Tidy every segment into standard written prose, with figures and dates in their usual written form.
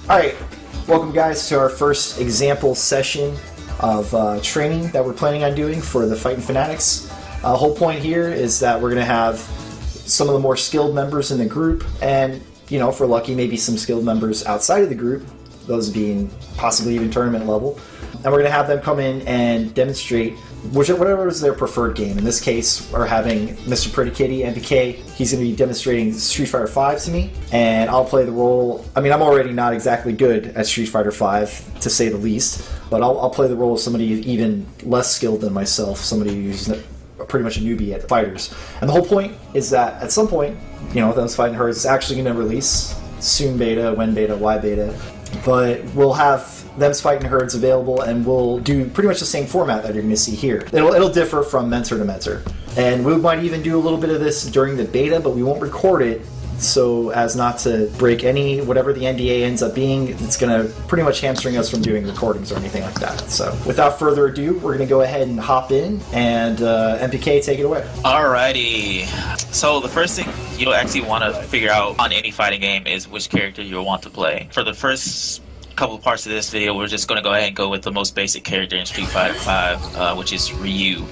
Alright, welcome guys to our first example session of training that we're planning on doing for the Fightin Fœnatics. The whole point here is that we're going to have some of the more skilled members in the group, and, you know, if we're lucky, maybe some skilled members outside of the group, those being possibly even tournament level. And we're going to have them come in and demonstrate whatever is their preferred game. In this case, we're having Mr. Pretty Kitty, MPK. He's going to be demonstrating Street Fighter V to me, and I'll play the role. I mean, I'm already not exactly good at Street Fighter V, to say the least, but I'll play the role of somebody even less skilled than myself, somebody who's pretty much a newbie at fighters. And the whole point is that at some point, you know, Them's Fightin Herds is actually going to release soon beta, when beta, why beta, but we'll have Them's Fightin Herds available, and we'll do pretty much the same format that you're going to see here. It'll differ from mentor to mentor, and we might even do a little bit of this during the beta, but we won't record it so as not to break whatever the NDA ends up being. It's going to pretty much hamstring us from doing recordings or anything like that. So without further ado, we're going to go ahead and hop in, and MPK, take it away. Alrighty. So the first thing you'll actually want to figure out on any fighting game is which character you'll want to play. For the first couple of parts of this video, we're just going to go ahead and go with the most basic character in Street Fighter V, which is Ryu.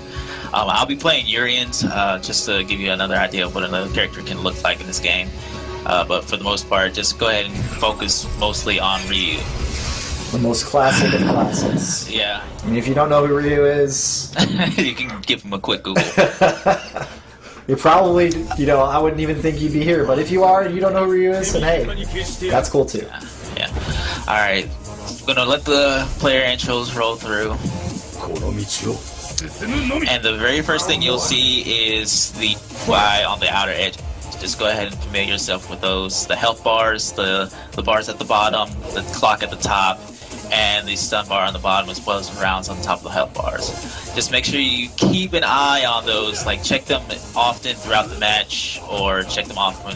I'll be playing Urians, just to give you another idea of what another character can look like in this game. But for the most part, just go ahead and focus mostly on Ryu. The most classic of classics. Yeah. I mean, if you don't know who Ryu is... you can give him a quick Google. You probably, you know, I wouldn't even think you'd be here, but if you are and you don't know who Ryu is, then hey, that's cool too. Yeah. Alright, I'm gonna let the player intros roll through. And the very first thing you'll see is the Y on the outer edge. Just go ahead and familiar yourself with those. The health bars, the bars at the bottom, the clock at the top, and the stun bar on the bottom, as well as rounds on the top of the health bars. Just make sure you keep an eye on those, like check them often throughout the match, or check them often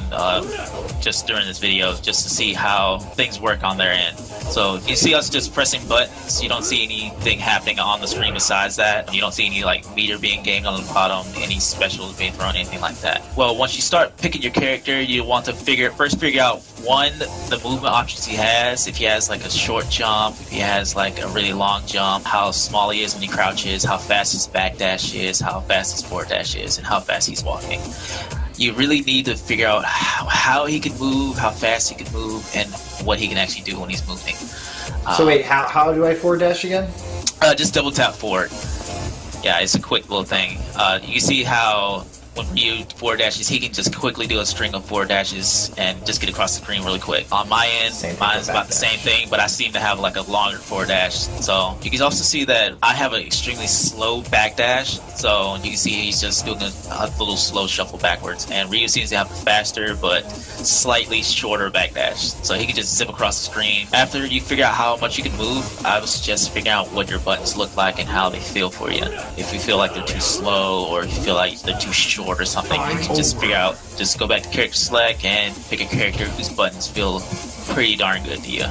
just during this video, just to see how things work on their end. So you see us just pressing buttons, you don't see anything happening on the screen besides that. You don't see any like meter being gained on the bottom, any specials being thrown, anything like that. Well, once you start picking your character, you want to first figure out, one, the movement options he has. If he has like a short jump, if he has like a really long jump, how small he is when he crouches, how fast his backdash is, how fast his forward dash is, and how fast he's walking. You really need to figure out how he can move, how fast he can move, and what he can actually do when he's moving. So wait, how do I forward dash again? Just double tap forward. Yeah, it's a quick little thing. You can see how when Ryu forward dashes, he can just quickly do a string of forward dashes and just get across the screen really quick. On my end, mine's about the same thing, but I seem to have like a longer forward dash. So you can also see that I have an extremely slow back dash. So you can see he's just doing a little slow shuffle backwards. And Ryu seems to have a faster but slightly shorter back dash. So he can just zip across the screen. After you figure out how much you can move, I would suggest figuring out what your buttons look like and how they feel for you. If you feel like they're too slow, or if you feel like they're too short or something, you can just figure out, just go back to character select and pick a character whose buttons feel pretty darn good to you.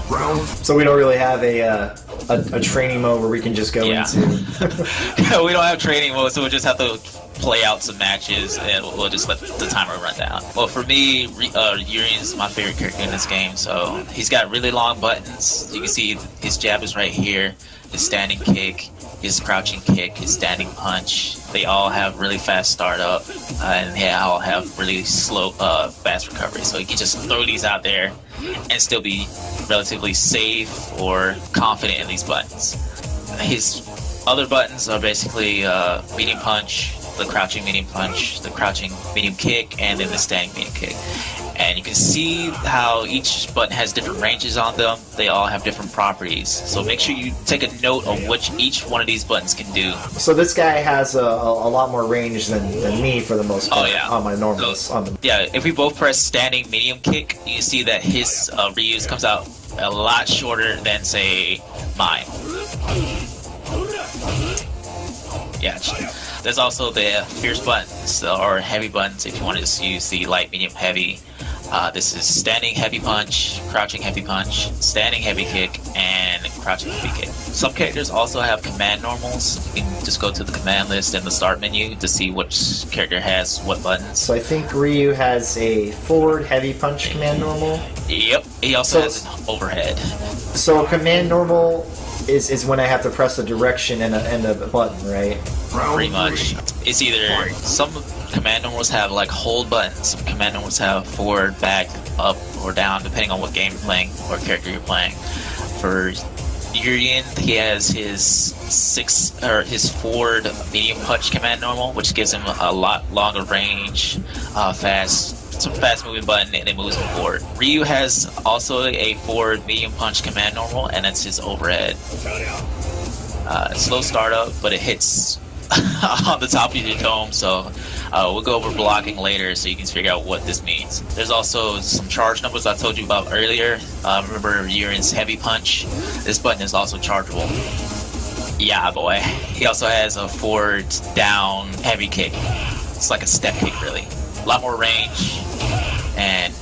So we don't really have a training mode where we can just go into... We don't have training mode, so we'll just have to play out some matches and we'll just let the timer run down. Well, for me, Urian's my favorite character in this game, so he's got really long buttons. You can see his jab is right here, his standing kick, his crouching kick, his standing punch. They all have really fast startup, and they all have really slow, fast recovery. So you can just throw these out there and still be relatively safe or confident in these buttons. His other buttons are basically medium punch, the crouching medium punch, the crouching medium kick, and then the standing medium kick. And you can see how each button has different ranges on them. They all have different properties. So make sure you take a note of what each one of these buttons can do. So this guy has a lot more range than me for the most part. Oh, yeah. On my normals. So, yeah, if we both press standing medium kick, you can see that his Ryu's comes out a lot shorter than, say, mine. Yeah. There's also the fierce buttons, or heavy buttons, if you want to just use the light, medium, heavy. This is standing heavy punch, crouching heavy punch, standing heavy kick, and crouching heavy kick. Some characters also have command normals. You can just go to the command list in the start menu to see which character has what buttons. So I think Ryu has a forward heavy punch command normal. Yep, he also has an overhead. So a command normal is when I have to press a direction and a button, right? Pretty much. It's either some command normals have like hold buttons, some command normals have forward, back, up, or down, depending on what game you're playing or character you're playing. For Urian, he has his his forward medium punch command normal, which gives him a lot longer range, some fast moving button, and it moves him forward. Ryu has also a forward medium punch command normal, and that's his overhead. Slow startup, but it hits on the top of your dome, so we'll go over blocking later so you can figure out what this means. There's also some charge numbers I told you about earlier. Remember Urian's heavy punch? This button is also chargeable. Yeah, boy. He also has a forward down heavy kick. It's like a step kick, really. A lot more range, and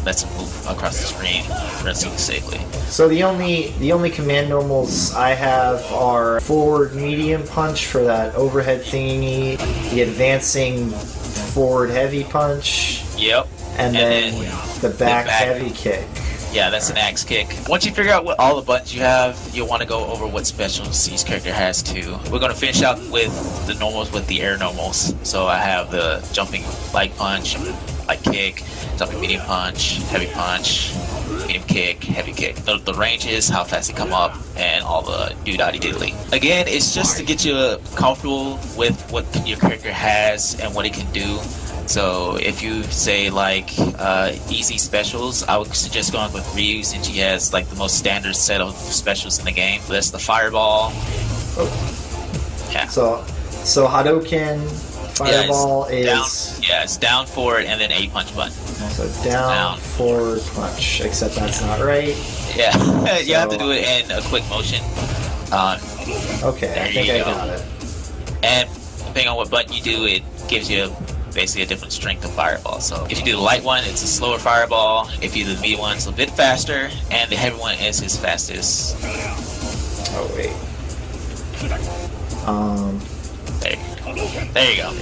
lets him move across the screen relatively safely. So the only command normals I have are forward medium punch for that overhead thingy, the advancing forward heavy punch, Yep. and then the back heavy kick. Yeah, that's an axe kick. Once you figure out what all the buttons you have, you'll want to go over what specials each character has too. We're going to finish out with the normals with the air normals. So I have the jumping light punch, light kick, jumping medium punch, heavy punch, medium kick, heavy kick. The ranges, how fast they come up, and all the doodaddy diddly. Again, it's just to get you comfortable with what your character has and what it can do. So if you say like easy specials, I would suggest going with Ryu since he has like the most standard set of specials in the game. That's the fireball. Oh. Yeah. So Hadouken, fireball it's down, forward, and then a punch button. So down, forward, punch. Except that's not right. Yeah, you have to do it in a quick motion. Okay, I think I got it. And depending on what button you do, it gives you basically a different strength of fireball. So if you do the light one, it's a slower fireball. If you do the medium one, it's a bit faster, and the heavy one is his fastest. Oh wait. There you go.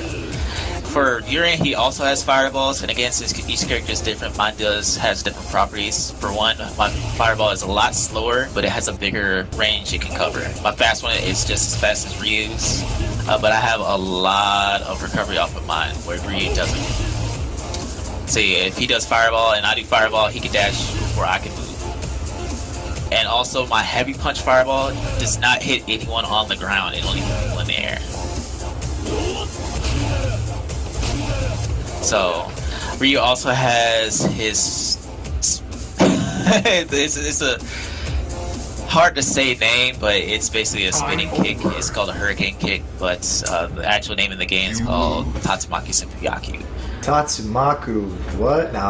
For Urian, he also has fireballs, and again, since each character is different, mine has different properties. For one, my fireball is a lot slower, but it has a bigger range it can cover. My fast one is just as fast as Ryu's, but I have a lot of recovery off of mine, where Ryu doesn't. See, if he does fireball and I do fireball, he can dash before I can move. And also, my heavy punch fireball does not hit anyone on the ground, it only hits people in the air. So, Ryu also has his it's a hard to say name, but it's basically a spinning kick. It's called a hurricane kick, but the actual name in the game is called Tatsumaki Senpukyaku. Tatsumaku, what? No,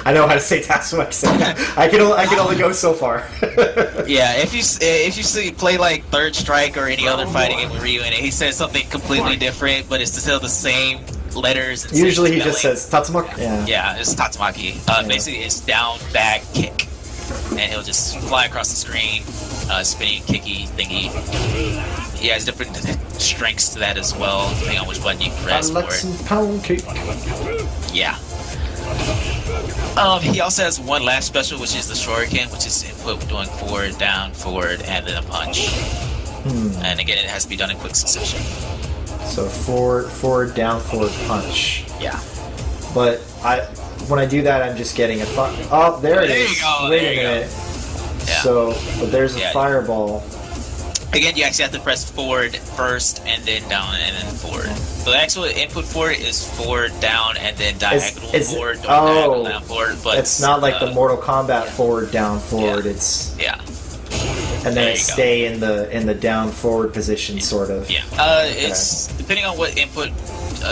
I know how to say Tatsumaki. I can only go so far. Yeah, if you play like Third Strike or any other fighting game with Ryu in it, he says something completely different, but it's still the same letters. And usually he just says Tatsumaki. Yeah, it's Tatsumaki. Basically, it's down, back, kick, and he'll just fly across the screen, spinning, kicky, thingy. He has different strengths to that as well, depending on which button you press for it. Pound kick. Yeah. He also has one last special, which is the shuriken, which is input doing forward, down, forward, and then a punch. And again, it has to be done in quick succession. So forward, down, forward, punch. Yeah. But when I do that, I'm just getting a oh, there it is. You go. Wait a minute. Yeah. So, but there's a fireball. Again, you actually have to press forward first, and then down, and then forward. So the actual input for it is forward, down, and then diagonal forward, or diagonal down, forward. But it's not like the Mortal Kombat forward, down, forward. Yeah. It's and then it stay in the down forward position, sort of. Yeah. It's depending on what input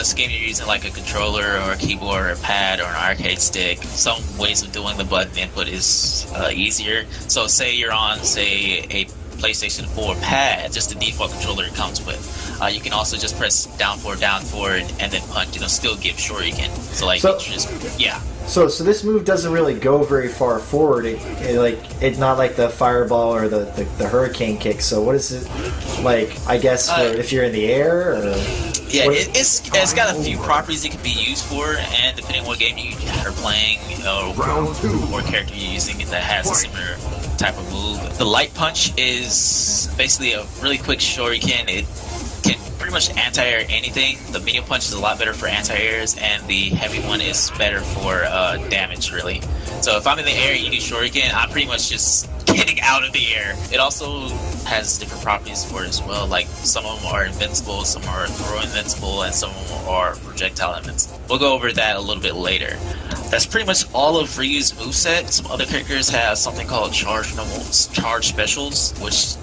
scheme you're using, like a controller or a keyboard or a pad or an arcade stick. Some ways of doing the button input is easier. So say you're on, say, a PlayStation 4 pad, just the default controller it comes with. You can also just press down forward, and then punch. It'll still give shuriken. So So this move doesn't really go very far forward. It's not like the fireball or the hurricane kick. So what is it like? I guess for if you're in the air, or yeah, it's got a few properties it can be used for, and depending on what game you are playing or character you're using that has a similar type of move. The light punch is basically a really quick shuriken. It can pretty much anti-air anything. The medium punch is a lot better for anti-airs, and the heavy one is better for damage, really. So if I'm in the air, you do shuriken, I'm pretty much just getting out of the air. It also has different properties for it as well, like some of them are invincible, some are throw invincible, and some of them are projectile invincible. We'll go over that a little bit later. That's pretty much all of Ryu's moveset. Some other characters have something called charge specials, which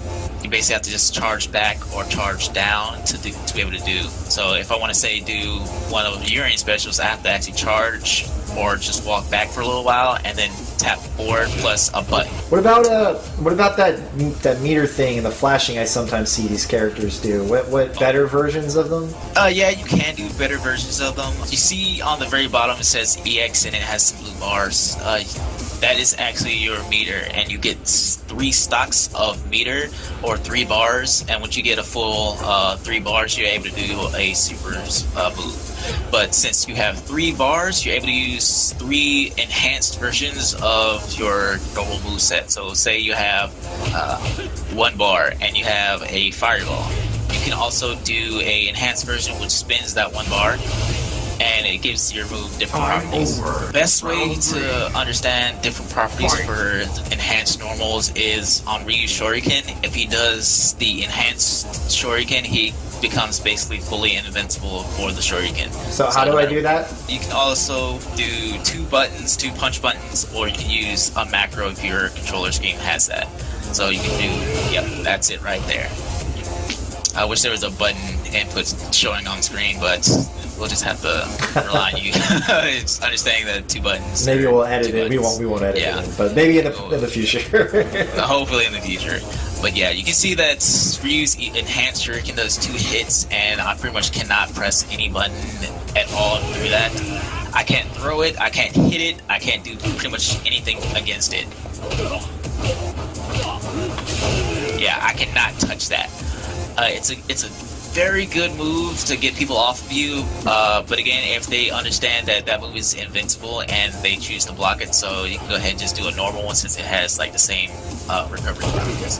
you basically have to just charge back or charge down to be able to do. So if I want to say do one of the Urine specials, I have to actually charge or just walk back for a little while and then tap forward plus a button. What about that meter thing and the flashing I sometimes see these characters do? What better versions of them? Yeah, you can do better versions of them. You see on the very bottom it says EX and it has some blue bars. That is actually your meter, and you get 3 stocks of meter or 3 bars, and once you get a full 3 bars, you're able to do a super move. But since you have 3 bars, you're able to use 3 enhanced versions of your normal moveset. So say you have 1 bar and you have a fireball. You can also do a enhanced version which spins that 1 bar, and it gives your move different properties. Best way to understand different properties for enhanced normals is on Ryu's Shuriken. If he does the enhanced Shuriken, he becomes basically fully invincible for the Shuriken. So how do I do that? You can also do 2 buttons, 2 punch buttons, or you can use a macro if your controller scheme has that. So you can do, yep, that's it right there. I wish there was a button input showing on screen, but we'll just have to rely on you it's understanding the 2 buttons. Maybe we'll edit it. We won't edit it in, but maybe in the future. Hopefully in the future. But yeah, you can see that Ryu's enhanced shuriken does 2 hits, and I pretty much cannot press any button at all through that. I can't throw it, I can't hit it, I can't do pretty much anything against it. Yeah, I cannot touch that. It's a very good move to get people off of you, but again, if they understand that move is invincible and they choose to block it, so you can go ahead and just do a normal one since it has like the same recovery properties.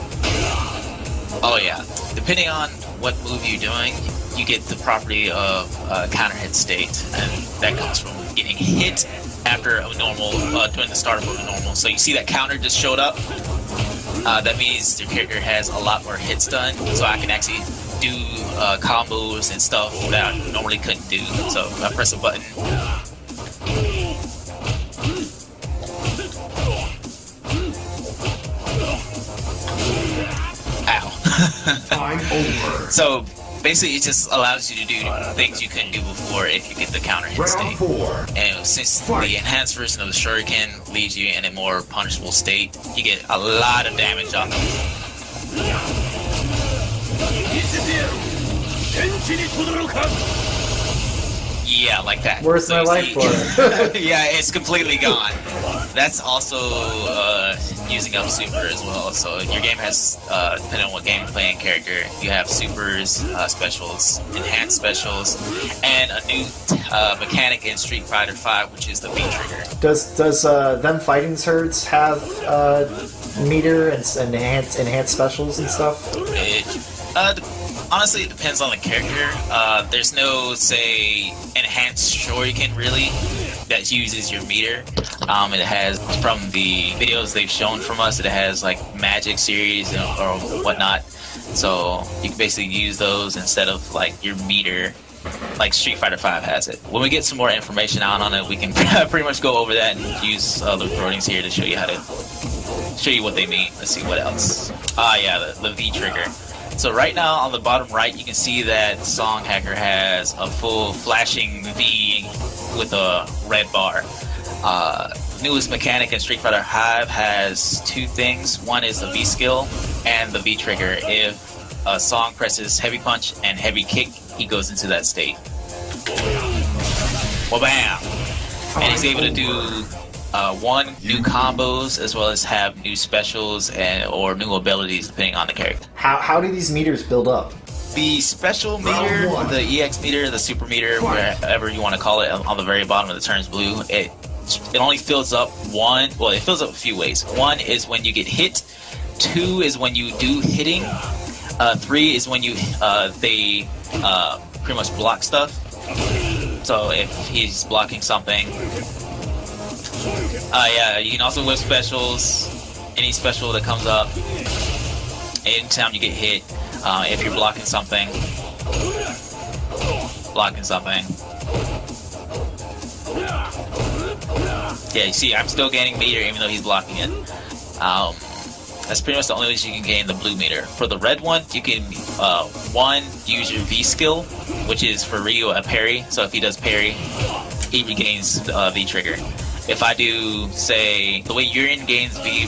Oh yeah, depending on what move you're doing, you get the property of counter hit state, and that comes from getting hit after a normal, during the start of a normal. So you see that counter just showed up. That means your character has a lot more hits done, so I can actually do combos and stuff that I normally couldn't do. So if I press a button, ow. So basically it just allows you to do things you couldn't do before if you get the counter hit state. And since the enhanced version of the shuriken leaves you in a more punishable state, you get a lot of damage on them. Yeah, like that. Where's my life for? Yeah, it's completely gone. That's also using up super as well. So your game has, depending on what game you're playing character, you have supers, specials, enhanced specials, and a new mechanic in Street Fighter V, which is the V trigger. Does them fighting herds have meter and enhanced specials and stuff? Honestly, it depends on the character. There's no, say, enhanced shuriken really that uses your meter. It has, from the videos they've shown from us, it has like magic series or whatnot. So you can basically use those instead of like your meter, like Street Fighter V has it. When we get some more information out on it, we can pretty much go over that and use the recordings here to show you what they mean. Let's see what else. Yeah, the V trigger. So right now on the bottom right, you can see that Song Hacker has a full flashing V with a red bar. Newest mechanic in Street Fighter V has 2 things. One is the V skill and the V trigger. If a Song presses heavy punch and heavy kick, he goes into that state. Well, bam! and he's able to do one, new combos, as well as have new specials or new abilities depending on the character. How do these meters build up? The special meter, the EX meter, the super meter, whatever you want to call it, on the very bottom of the turns blue, it only fills up one. Well, it fills up a few ways. One is when you get hit. 2 is when you do hitting. 3 is when they pretty much block stuff. So if he's blocking something, yeah, you can also whip specials. Any special that comes up, anytime you get hit, if you're blocking something. Yeah, you see, I'm still gaining meter even though he's blocking it. That's pretty much the only way you can gain the blue meter. For the red one, you can, one, use your V skill, which is for Ryu a parry. So if he does parry, he regains V trigger. If I do, say, the way Urien gains V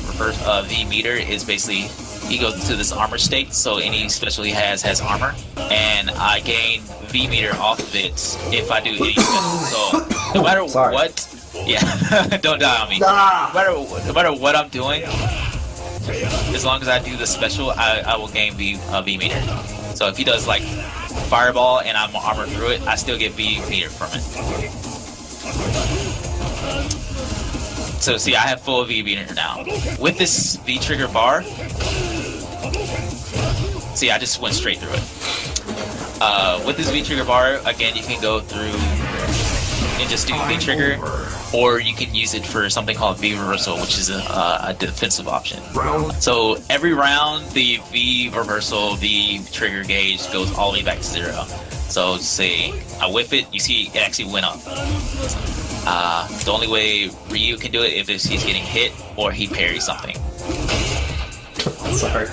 meter is basically he goes into this armor state, so any special he has armor, and I gain V meter off of it if I do any special. So no matter what, yeah, don't die on me. No matter what I'm doing, as long as I do the special, I will gain V meter. So if he does like fireball and I'm armored through it, I still get V meter from it. So see, I have full V meter now. With this V trigger bar, see, I just went straight through it. With this V trigger bar, again, you can go through and just do V trigger, or you can use it for something called V reversal, which is a defensive option. So every round, the V reversal, V trigger gauge goes all the way back to 0. So say I whip it, you see it actually went up. The only way Ryu can do it is if he's getting hit or he parries something. Sorry.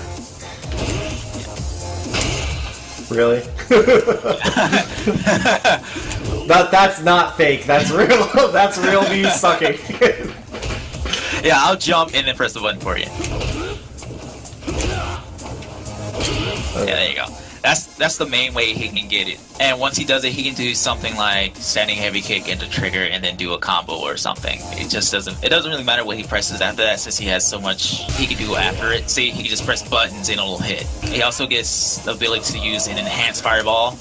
Really? That's not fake. That's real. That's real me sucking. Yeah, I'll jump and then press the button for you. Yeah, there you go. That's the main way he can get it. And once he does it, he can do something like standing heavy kick into trigger and then do a combo or something. It doesn't really matter what he presses after that, since he has so much he can do after it. See, he can just press buttons and it'll hit. He also gets the ability to use an enhanced fireball.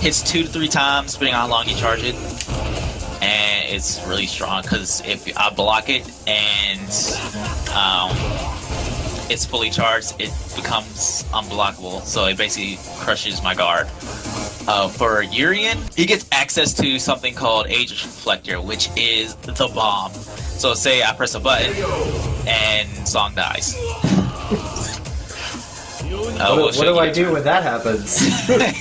Hits 2 to 3 times depending on how long you charge it. And it's really strong because if I block it and it's fully charged, it becomes unblockable, so it basically crushes my guard. For Urien, he gets access to something called Aegis Reflector, which is the bomb. So say I press a button and Song dies. What do I do when that happens?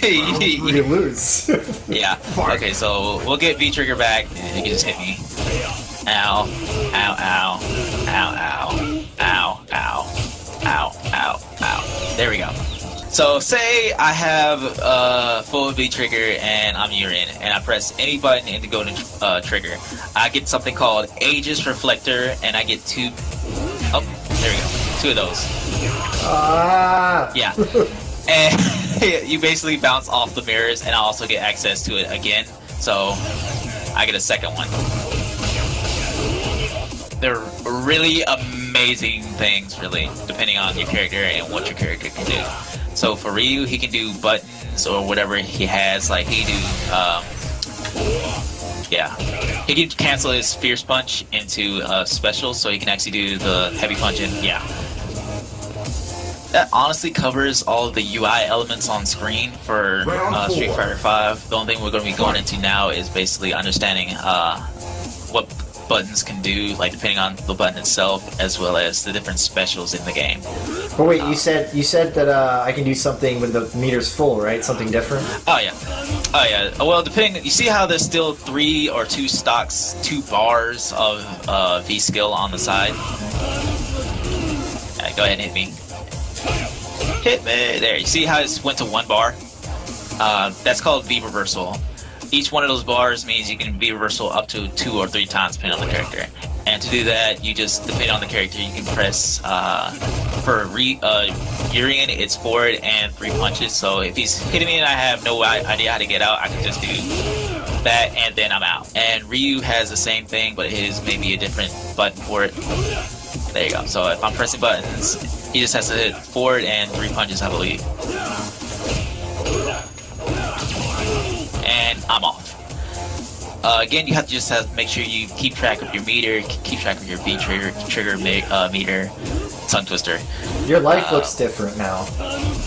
You lose. Yeah. Okay, so we'll get V trigger back. He can just hit me. Ow. Ow, ow. Ow, ow. Ow, ow. Ow, ow, ow. There we go. So say I have full V trigger and I'm Urien, and I press any button and to go to trigger. I get something called Aegis Reflector, and I get 2. Oh, there we go. 2 of those. Yeah. And you basically bounce off the mirrors, and I also get access to it again. So I get a second one. They're really amazing things, really, depending on your character and what your character can do. So for Ryu, he can do buttons or whatever he has. Like he can do, yeah, he can cancel his Fierce Punch into special, so he can actually do the Heavy Punch. And yeah, that honestly covers all of the UI elements on screen for Street Fighter V. The only thing we're going to be going into now is basically understanding what buttons can do, like depending on the button itself, as well as the different specials in the game. But wait, you said that I can do something when the meter's full, right? Something different? Oh yeah. Well, depending, you see how there's still 3 or 2 stocks, 2 bars of V skill on the side. Go ahead and hit me. Hit me. There. You see how it went to 1 bar? That's called V reversal. Each one of those bars means you can V reversal up to 2 or 3 times depending on the character. And to do that, you just, depending on the character, you can press, for Urien, it's forward and 3 punches. So if he's hitting me and I have no idea how to get out, I can just do that, and then I'm out. And Ryu has the same thing, but his maybe a different button for it. There you go. So if I'm pressing buttons, he just has to hit forward and 3 punches, I believe. And I'm off. Again, you have to just make sure you keep track of your meter, keep track of your B trigger meter, tongue twister. Your life looks different now.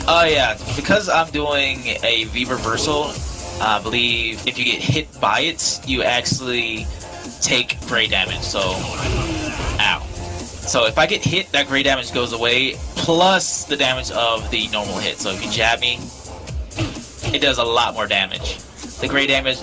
Oh yeah, because I'm doing a V reversal, I believe if you get hit by it, you actually take gray damage, so ow. So if I get hit, that gray damage goes away, plus the damage of the normal hit. So if you jab me, it does a lot more damage. The gray damage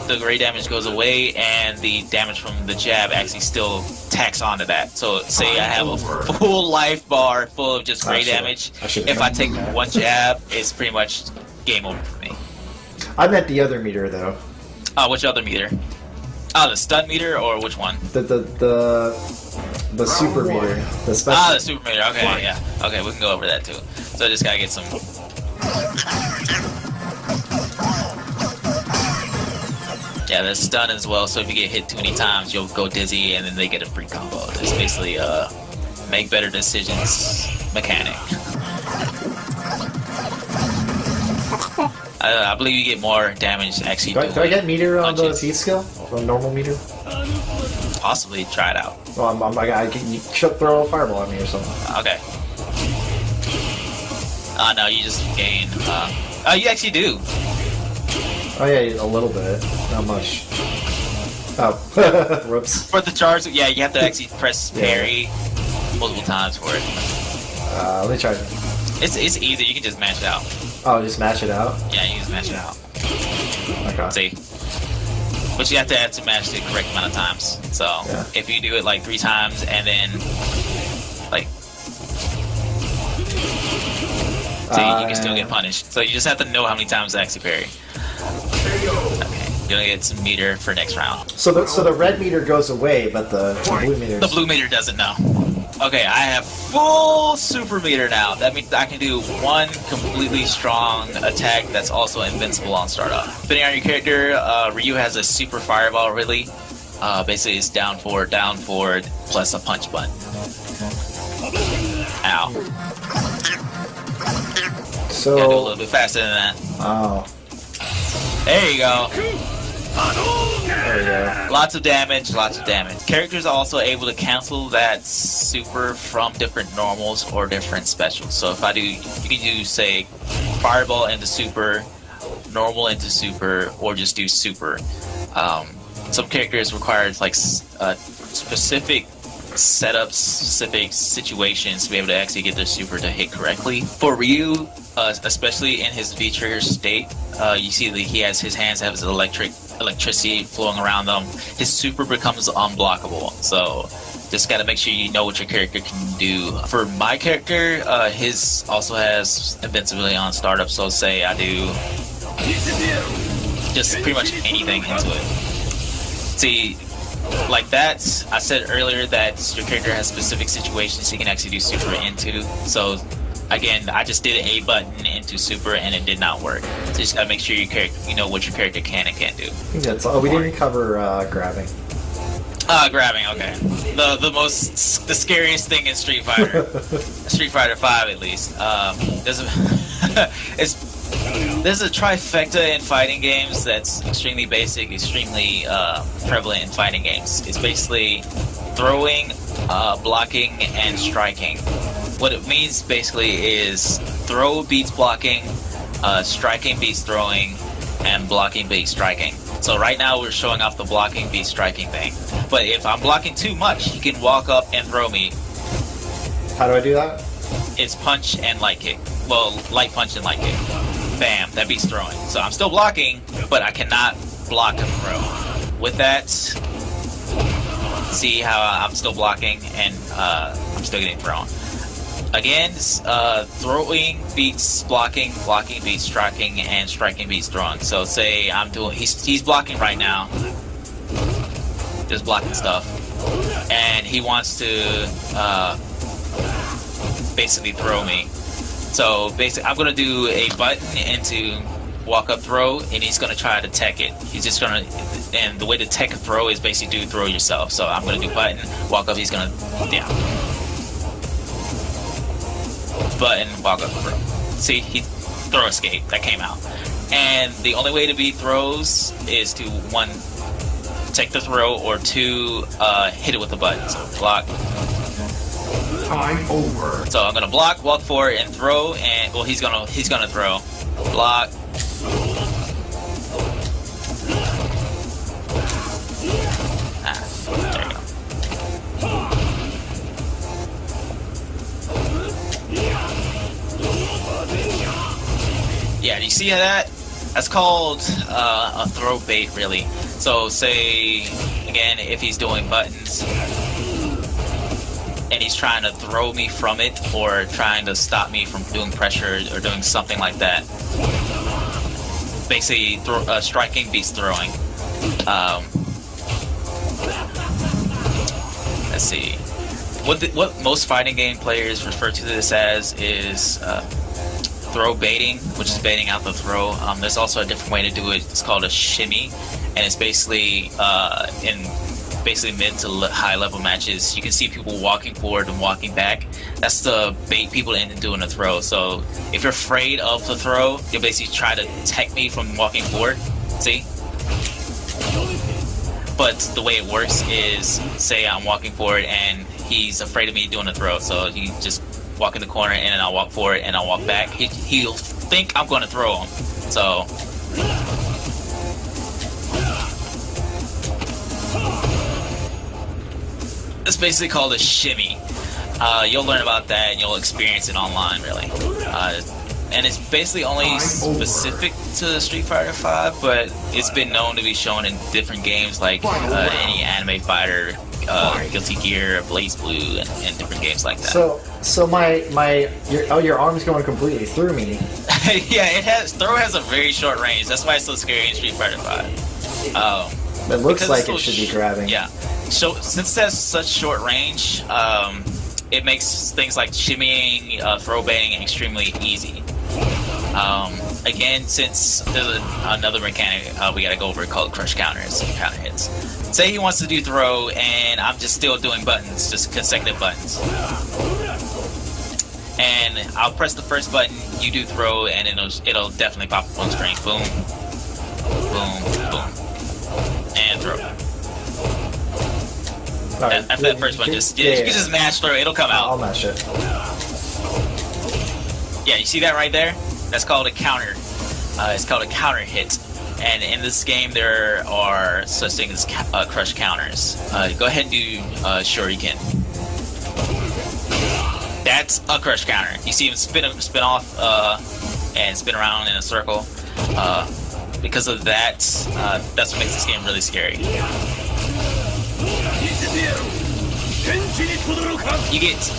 goes away, and the damage from the jab actually still tacks onto that. So say I have a full life bar full of just gray damage. If I take one jab, it's pretty much game over for me. I meant the other meter though. Which other meter? Oh, the stun meter, or which one? The super meter. The special. The super meter. Okay, yeah. Okay, we can go over that too. So I just gotta get some. Yeah, there's stun as well, so if you get hit too many times, you'll go dizzy, and then they get a free combo. It's basically make better decisions mechanic. I believe you get more damage actually. Do I get meter on the V skill? The normal meter? Possibly, try it out. Well, you should throw a fireball at me or something. Okay. No, you just gain. You actually do. Oh yeah, a little bit, not much. Oh, whoops. For the charge, yeah, you have to actually press parry multiple times for it. Let me try. It's easy. You can just mash it out. Oh, just mash it out. Yeah, you just mash it out. Okay. See, but you have to mash the correct amount of times. So if you do it like 3 times and then like. So you can still get punished. So you just have to know how many times to actually parry. Okay, you're gonna get some meter for next round. So the red meter goes away, but the blue meter. The blue meter doesn't know. Okay, I have full super meter now. That means I can do one completely strong attack that's also invincible on startup. Depending on your character, Ryu has a super fireball. Really, basically it's down forward plus a punch button. Ow. So gotta do a little bit faster than that. Oh. There you go. There we go. Lots of damage. Characters are also able to cancel that super from different normals or different specials. So if I do, you can do, say, fireball into super, normal into super, or just do super. Some characters require like specific setups, specific situations to be able to actually get their super to hit correctly. For Ryu, especially in his V trigger state, you see that he has his hands have his electricity flowing around them. His super becomes unblockable. So just got to make sure you know what your character can do. For my character, his also has invincibility on startup. So say I do just pretty much anything into it. See, like that, I said earlier that your character has specific situations he can actually do super into. So again, I just did a button into super and it did not work. So you just gotta make sure you know what your character can and can't do. We didn't cover grabbing. Grabbing, okay. The scariest thing in Street Fighter, Street Fighter 5 at least. There's a trifecta in fighting games that's extremely basic, extremely prevalent in fighting games. It's basically throwing, blocking, and striking. What it means basically is throw beats blocking, striking beats throwing, and blocking beats striking. So right now we're showing off the blocking beats striking thing. But if I'm blocking too much, he can walk up and throw me. How do I do that? It's punch and light kick. Well, light punch and light kick. Bam, that beats throwing. So I'm still blocking, but I cannot block a throw. With that, see how I'm still blocking and I'm still getting thrown. Again, throwing beats blocking, blocking beats striking, and striking beats throwing. So say I'm doing, he's blocking right now, just blocking stuff, and he wants to basically throw me. So basically, I'm gonna do a button into walk up throw, and he's gonna try to tech it. He's just gonna, and the way to tech a throw is basically do throw yourself. So I'm gonna do button, walk up, he's gonna down. Button, walk up, throw. See, he throw escape, that came out. And the only way to beat throws is to 1, take the throw, or 2, hit it with the button. So block. Time over. So I'm gonna block, walk forward, and throw, and well, he's gonna throw, block. There you go. Yeah, do you see that? That's called a throw bait, really. So say again, if he's doing buttons and he's trying to throw me from it, or trying to stop me from doing pressure or doing something like that. Basically, striking beats throwing. Let's see. What most fighting game players refer to this as is throw baiting, which is baiting out the throw. There's also a different way to do it. It's called a shimmy, and it's basically in mid to high level matches, you can see people walking forward and walking back. That's the bait people into doing a throw. So if you're afraid of the throw, you'll basically try to tech me from walking forward. See? But the way it works is, say I'm walking forward and he's afraid of me doing a throw, so you just walk in the corner and then I'll walk forward and I'll walk back. He'll think I'm going to throw him. So it's basically called a shimmy. You'll learn about that and you'll experience it online, really. And it's basically only specific to Street Fighter V, but it's been known to be shown in different games like any anime fighter, Guilty Gear, Blaze Blue, and different games like that. So your arm's going completely through me. Yeah, throw has a very short range. That's why it's so scary in Street Fighter V. It looks like it should be grabbing. Yeah. So since it has such short range, it makes things like shimmying, throw baiting extremely easy. Again, since there's another mechanic we gotta go over called crush counters, counter hits. Say he wants to do throw, and I'm just still doing buttons, just consecutive buttons. And I'll press the first button, you do throw, and it'll definitely pop up on screen. Boom, boom, boom, and throw. Right. After that first one, you can just mash throw, it'll come out. I'll mash it. Yeah, you see that right there? That's called a counter. It's called a counter hit. And in this game, there are such things as crush counters. Go ahead and do shuriken. That's a crush counter. You see him spin off and spin around in a circle. Because of that, that's what makes this game really scary. You get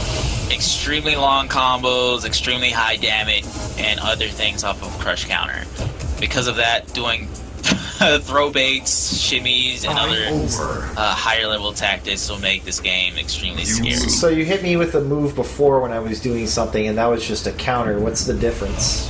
extremely long combos, extremely high damage, and other things off of crush counter. Because of that, doing throw baits, shimmies, and other higher level tactics will make this game extremely scary. So you hit me with a move before when I was doing something, and that was just a counter. What's the difference?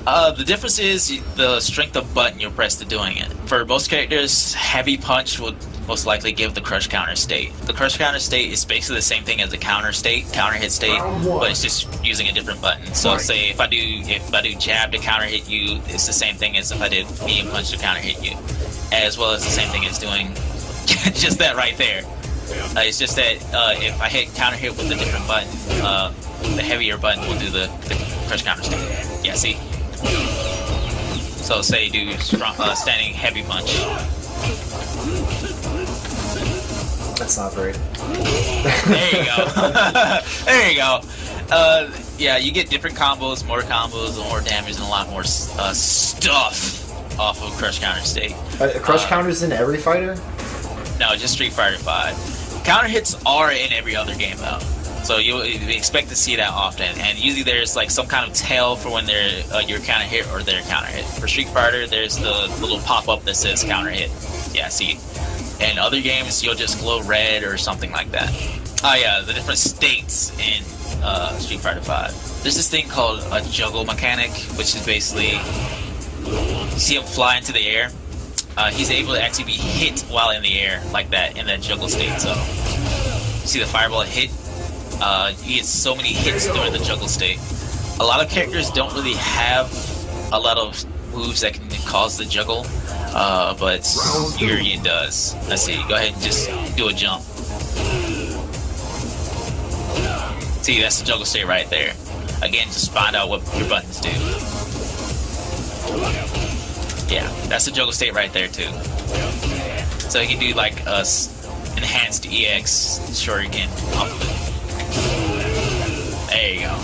The difference is the strength of button you press to doing it. For most characters, heavy punch will most likely give the crush counter state. The crush counter state is basically the same thing as the counter hit state, but it's just using a different button. So say if I do jab to counter hit you, it's the same thing as if I did medium punch to counter hit you, as well as the same thing as doing just that right there. It's just that if I hit counter hit with a different button, the heavier button will do the crush counter state. Yeah, see? So say do standing heavy punch. That's not very. There you go. There you go. Yeah, you get different combos, more damage, and a lot more stuff off of crush counter state. Crush counters in every fighter? No, just Street Fighter V. Counter hits are in every other game though, so you expect to see that often. And usually there's like some kind of tail for when they're your counter hit or their counter hit. For Street Fighter, there's the little pop up that says counter hit. Yeah, see. In other games, you'll just glow red or something like that. Oh yeah, the different states in Street Fighter V. There's this thing called a juggle mechanic, which is basically You see him fly into the air. He's able to actually be hit while in the air like that in that juggle state. So you see the fireball hit. You get so many hits during the juggle state. A lot of characters don't really have a lot of moves that can cause the juggle, but Urian does. Let's see. Go ahead and just do a jump. See, that's the juggle state right there. Again, just find out what your buttons do. Yeah, that's the juggle state right there too. So you can do like a enhanced EX shuriken off of it. There you go.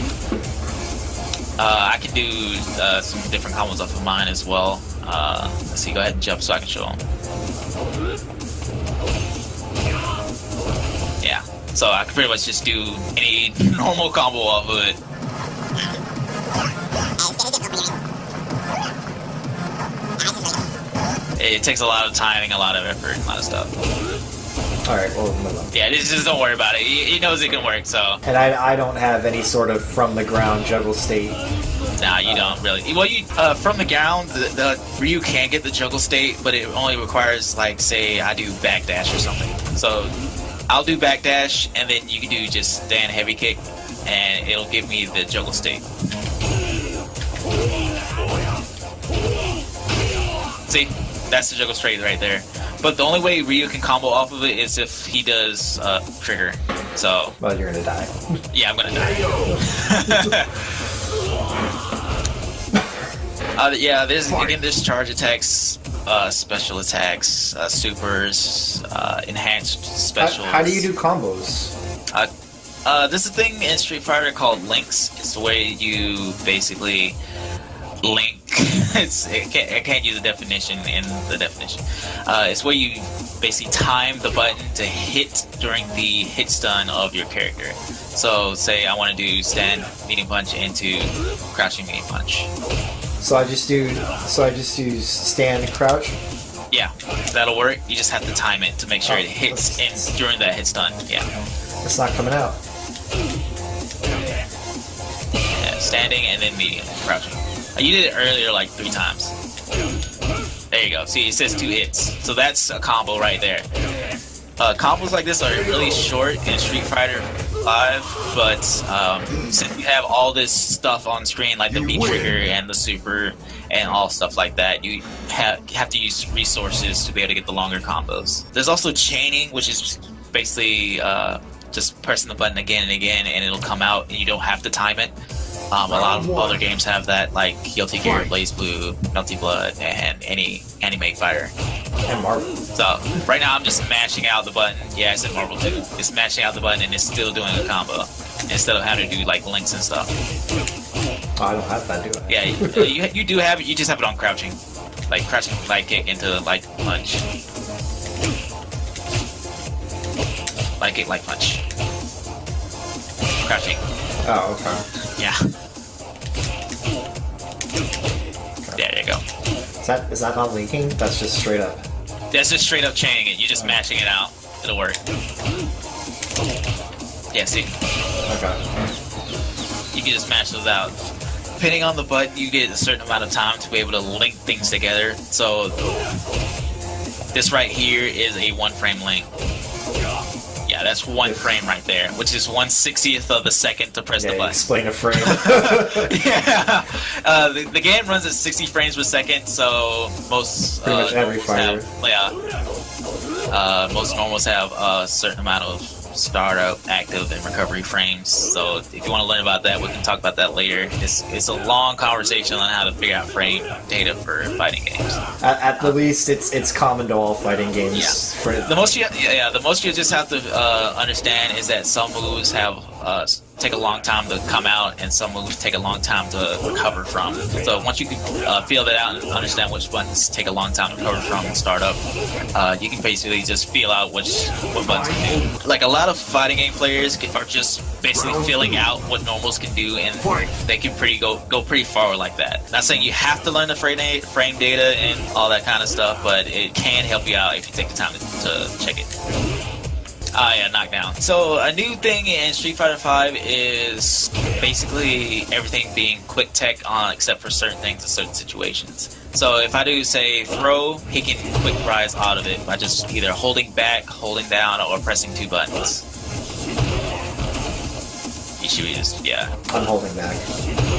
I can do some different combos off of mine as well. Let's see, go ahead and jump so I can show them. Yeah, so I can pretty much just do any normal combo off of it. It takes a lot of timing, a lot of effort, a lot of stuff. Alright, well, yeah, just don't worry about it. He knows it can work, so. And I don't have any sort of from the ground juggle state. Nah, you don't really. Well, you from the ground, the Ryu can get the juggle state, but it only requires, like, say, I do backdash or something. So I'll do backdash, and then you can do just stand heavy kick, and it'll give me the juggle state. See? That's the juggle straight right there. But the only way Ryu can combo off of it is if he does trigger. So. Well, you're gonna die. Yeah, I'm gonna die. Yeah, there's charge attacks, special attacks, supers, enhanced specials. How do you do combos? There's a thing in Street Fighter called links. It's the way you basically link. I can't use the definition in the definition. It's where you basically time the button to hit during the hit stun of your character. So say I want to do stand medium punch into crouching medium punch. So I just do stand crouch. Yeah, that'll work. You just have to time it to make sure it hits in during that hit stun. Yeah. It's not coming out. Yeah, standing and then medium crouching. You did it earlier like 3 times. There you go. See, it says 2 hits. So that's a combo right there. Combos like this are really short in Street Fighter 5, but since you have all this stuff on screen, like the V-trigger and the super and all stuff like that, you have to use resources to be able to get the longer combos. There's also chaining, which is basically just pressing the button again and again, and it'll come out, and you don't have to time it. A lot of other games have that, like Guilty Gear, Blaze Blue, Melty Blood, and any anime fighter. And Marvel. So right now I'm just mashing out the button. Yeah, I said Marvel too. It's mashing out the button and it's still doing a combo instead of having to do like links and stuff. Oh, I don't have that, do I? Yeah, you do have it. You just have it on crouching, like crouching light kick into light punch. Light kick, light punch. Crouching. Oh, okay. Yeah. There you go. Is that not linking? That's just straight up. That's just straight up chaining it. You're just mashing it out. It'll work. Yeah, see? Okay. You can just mash those out. Depending on the button, you get a certain amount of time to be able to link things together. So this right here is a 1 frame link. Yeah, that's 1 frame right there, which is 1/60th of the second to press the button. Explain a frame. Yeah, the game runs at 60 frames per second, so most pretty much every fighter. Most normals have a certain amount of startup, active, and recovery frames. So if you want to learn about that, we can talk about that later. It's a long conversation on how to figure out frame data for fighting games. At the least, it's common to all fighting games. Yeah. The most you just have to understand is that some moves have take a long time to come out, and some moves take a long time to recover from. So once you can feel that out and understand which buttons take a long time to recover from and start up, you can basically just feel out what buttons can do. Like a lot of fighting game players are just basically feeling out what normals can do, and they can go pretty far like that. Not saying you have to learn the frame data and all that kind of stuff, but it can help you out if you take the time to check it. Yeah, knockdown. So a new thing in Street Fighter V is basically everything being quick tech on except for certain things in certain situations. So if I do say throw, he can quick rise out of it by just either holding back, holding down, or pressing 2 buttons. You should be just, yeah. I'm holding back.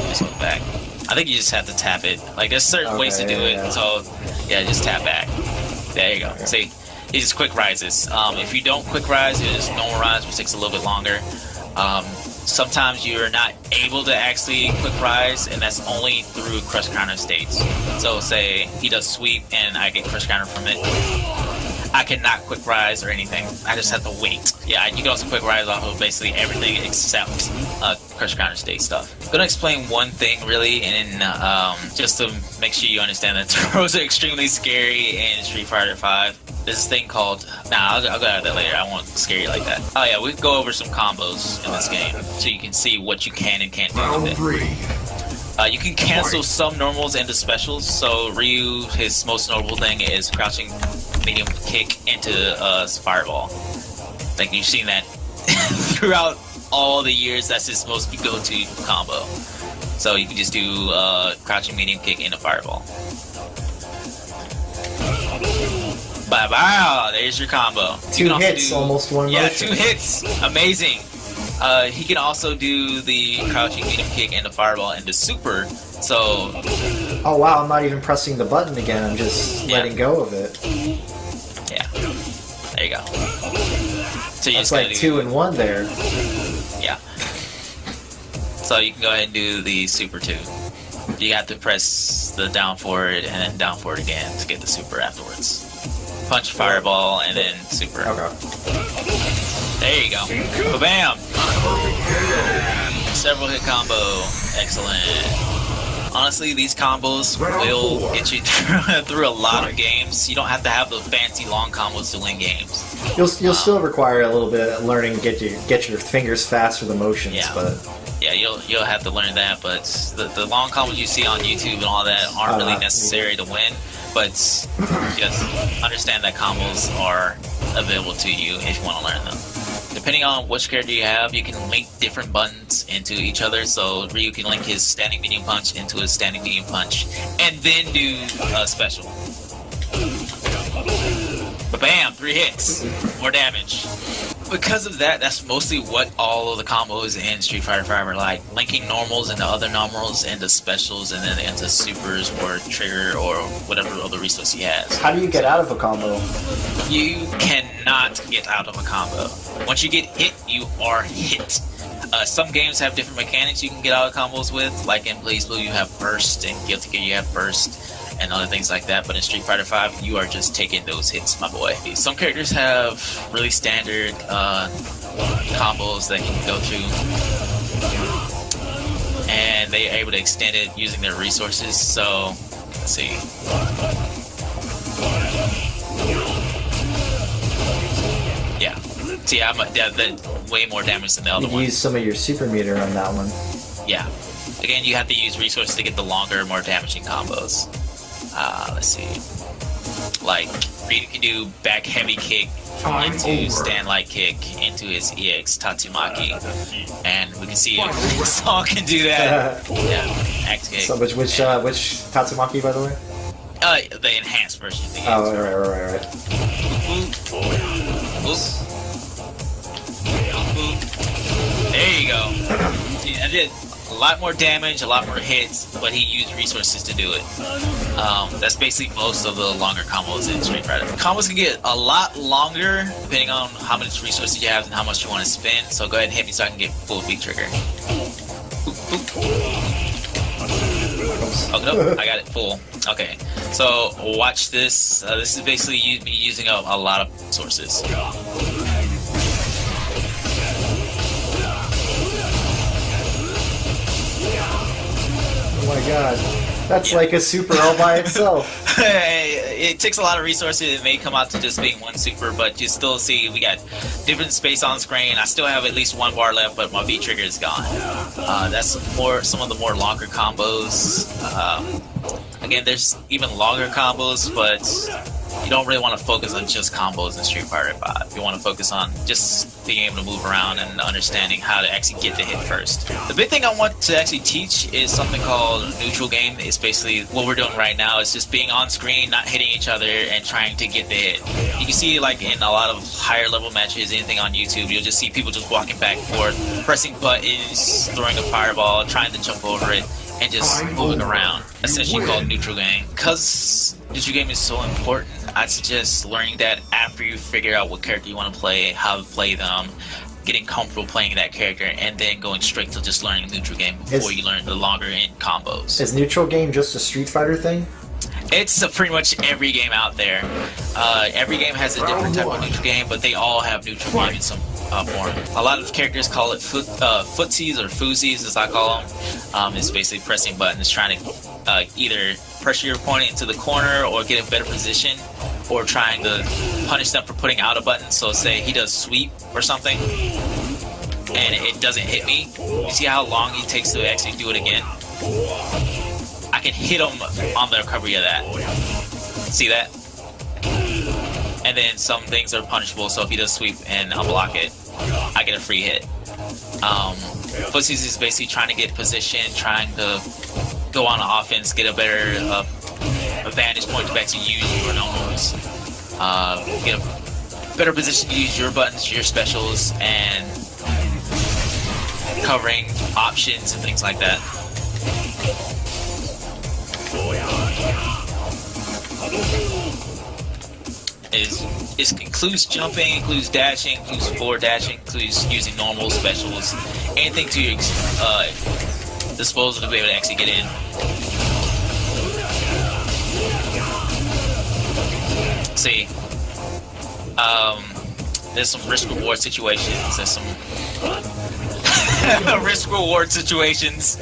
Just hold back. I think you just have to tap it. Like, there's certain ways to do it, so yeah, just tap back. There you go. Okay. See, it just quick rises. If you don't quick rise, it just normal rise, which takes a little bit longer. Sometimes you're not able to actually quick rise, and that's only through crush counter states. So say he does sweep and I get crush counter from it, I cannot quick rise or anything. I just have to wait. Yeah, you can also quick rise off of basically everything except crush counter state stuff. I'm gonna explain one thing really, and just to make sure you understand that throws are extremely scary in Street Fighter V. There's this thing called, I'll go out of that later. I won't scare you like that. Oh yeah, we can go over some combos in this game so you can see what you can and can't do Round with it. 3. You can cancel some normals into specials. So Ryu, his most notable thing is crouching medium kick into fireball. Like you've seen that throughout all the years. That's his most go-to combo. So you can just do crouching medium kick into fireball. Wow, there's your combo. You 2 can also hits, do, almost one yeah, motion. 2 hits. Amazing. He can also do the crouching medium kick into fireball into super. So Oh wow, I'm not even pressing the button again, I'm just letting go of it. yeah, there you go. So you That's just gotta like do, 2 in 1 there. yeah. So you can go ahead and do the super 2. You have to press the down forward and then down forward again to get the super afterwards. Punch fireball and then super. Okay. There you go. Bam! Several hit combo. Excellent. Honestly, these combos will get you through a lot of games. You don't have to have the fancy long combos to win games. You'll still require a little bit of learning to get your fingers fast for the motions, Yeah. but Yeah, you'll have to learn that, but the long combos you see on YouTube and all that aren't really necessary to win. But just understand that combos are available to you if you want to learn them. Depending on which character you have, you can link different buttons into each other. So Ryu can link his standing medium punch into his standing medium punch, and then do a special. Bam! 3 hits, more damage. Because of that, that's mostly what all of the combos in Street Fighter V are like. Linking normals into other normals, into specials, and then into supers or trigger or whatever other resource he has. how do you get out of a combo? You cannot get out of a combo. Once you get hit, you are hit. Some games have different mechanics you can get out of combos with. Like in Blaze Blue, you have burst, and Guilty Gear, you have burst, and other things like that. But in Street Fighter V, you are just taking those hits, my boy. Some characters have really standard combos that you can go through, and they are able to extend it using their resources. So, let's see. Yeah. See, I'm way more damage than the other You one. use some of your super meter on that one. Yeah. Again, you have to use resources to get the longer, more damaging combos. Let's see. Like, you can do back heavy kick Time into over. stand light kick into his EX Tatsumaki. And we can see if Saw can do that. Yeah, axe kick. So which Tatsumaki, by the way? The enhanced version. The Oh, right. There you go. See, I did a lot more damage, a lot more hits, but he used resources to do it. That's basically most of the longer combos in Street Fighter. Combos can get a lot longer depending on how much resources you have and how much you want to spend. So go ahead and hit me so I can get full beat trigger. Oh no, I got it full. Okay, so watch this. This is basically me using a lot of sources. Oh my god. That's like a super all by itself. It takes a lot of resources. It may come out to just being one super, but you still see we got different space on screen. I still have at least 1 bar left, but my beat trigger is gone. That's some of the more longer combos. Again, there's even longer combos, but don't really want to focus on just combos in Street Fighter 5. You want to focus on just being able to move around and understanding how to actually get the hit first. The big thing I want to actually teach is something called neutral game. It's basically what we're doing right now. It's just being on screen, not hitting each other, and trying to get the hit. You can see like in a lot of higher level matches, anything on YouTube, you'll just see people just walking back and forth, pressing buttons, throwing a fireball, trying to jump over it, and just moving around. Essentially called neutral game. Because neutral game is so important, I suggest learning that after you figure out what character you want to play, how to play them, getting comfortable playing that character, and then going straight to just learning neutral game before you learn the longer end combos. Is neutral game just a Street Fighter thing? It's pretty much every game out there. Every game has a different type of neutral game, but they all have neutral game in some form. A lot of characters call it footsies or foozies, as I call them. It's basically pressing buttons, trying to either pressure your opponent into the corner or get a better position, or trying to punish them for putting out a button. So say he does sweep or something, and it doesn't hit me. You see how long he takes to actually do it again? I can hit him on the recovery of that. See that? And then some things are punishable, so if he does sweep and unblock it, I get a free hit. Footsies is basically trying to get position, trying to go on offense, get a better vantage point to actually use your normals, get a better position to use your buttons, your specials, and covering options and things like that. It includes jumping, includes dashing, includes forward dashing, includes using normal specials, anything to your disposal to be able to actually get in. See, there's some risk-reward situations. There's some risk-reward situations.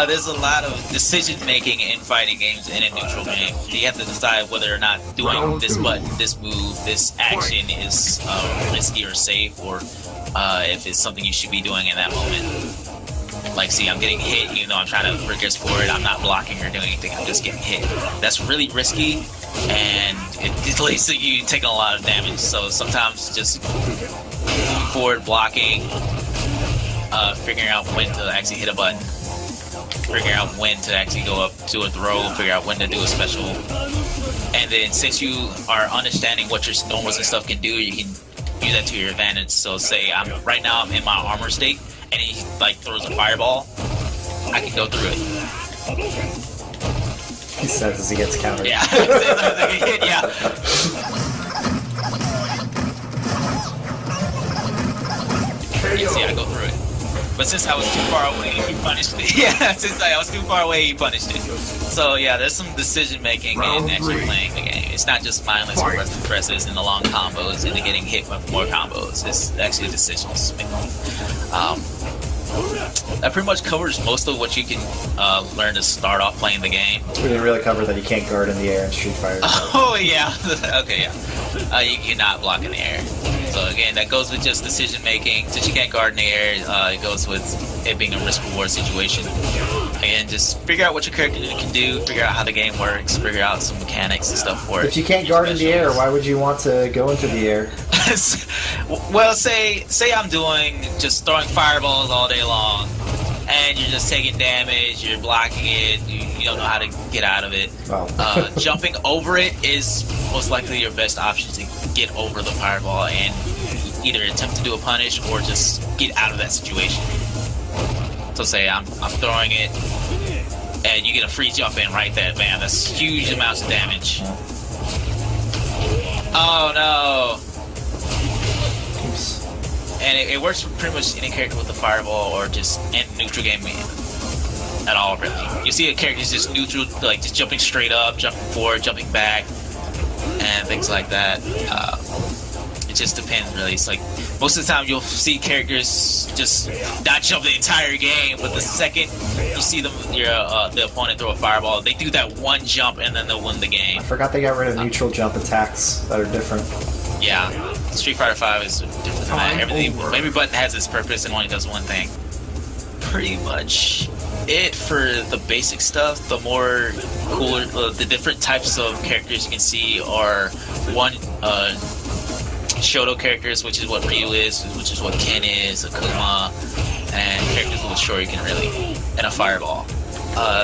There's a lot of decision-making in fighting games in a neutral game. You have to decide whether or not doing this button, this move, this action is risky or safe, or if it's something you should be doing in that moment. Like, see, I'm getting hit, even though I'm trying to progress forward. I'm not blocking or doing anything. I'm just getting hit. That's really risky, and it leads to you taking a lot of damage. So sometimes just moving forward, blocking, figuring out when to actually hit a button, figuring out when to actually go up to a throw, figure out when to do a special. And then since you are understanding what your normals and stuff can do, you can use that to your advantage. So say right now I'm in my armor state, and he like throws a fireball, I can go through it. He says as he gets countered. Yeah. Yeah. You see, I go through it. But since I was too far away, he punished it. Yeah, since I was too far away, he punished it. So yeah, there's some decision making in actually playing the game. It's not just mindless progressive presses and the long combos and the getting hit with more combos. It's actually decisions making. That pretty much covers most of what you can learn to start off playing the game. We didn't really cover that you can't guard in the air in Street Fighter. Oh yeah, okay, yeah. You cannot block in the air. So again, that goes with just decision making. Since you can't guard in the air, it goes with it being a risk-reward situation. Again, just figure out what your character can do, figure out how the game works, figure out some mechanics and stuff for it. If you can't guard in the air, why would you want to go into the air? Well, say I'm doing just throwing fireballs all day long, and you're just taking damage, you're blocking it, you don't know how to get out of it. Wow. Jumping over it is most likely your best option to get over the fireball and either attempt to do a punish or just get out of that situation. So say I'm throwing it, and you get a free jump in right there, man. That's huge amounts of damage. Oh no! Oops. And it works for pretty much any character with the fireball or just in neutral game at all, really. You see a character is just neutral, like just jumping straight up, jumping forward, jumping back, and things like that. It just depends, really. It's like most of the time you'll see characters just not jump the entire game, but the second you see them, the opponent throw a fireball, they do that one jump and then they'll win the game. I forgot they got rid of neutral jump attacks that are different. Yeah, Street Fighter 5 is different than that. Every button has its purpose and only does one thing. Pretty much. it for the basic stuff. The more cooler, the different types of characters you can see are one Shoto characters, which is what Ryu is, which is what Ken is, Akuma, and characters with a Shoryuken really, and a Fireball.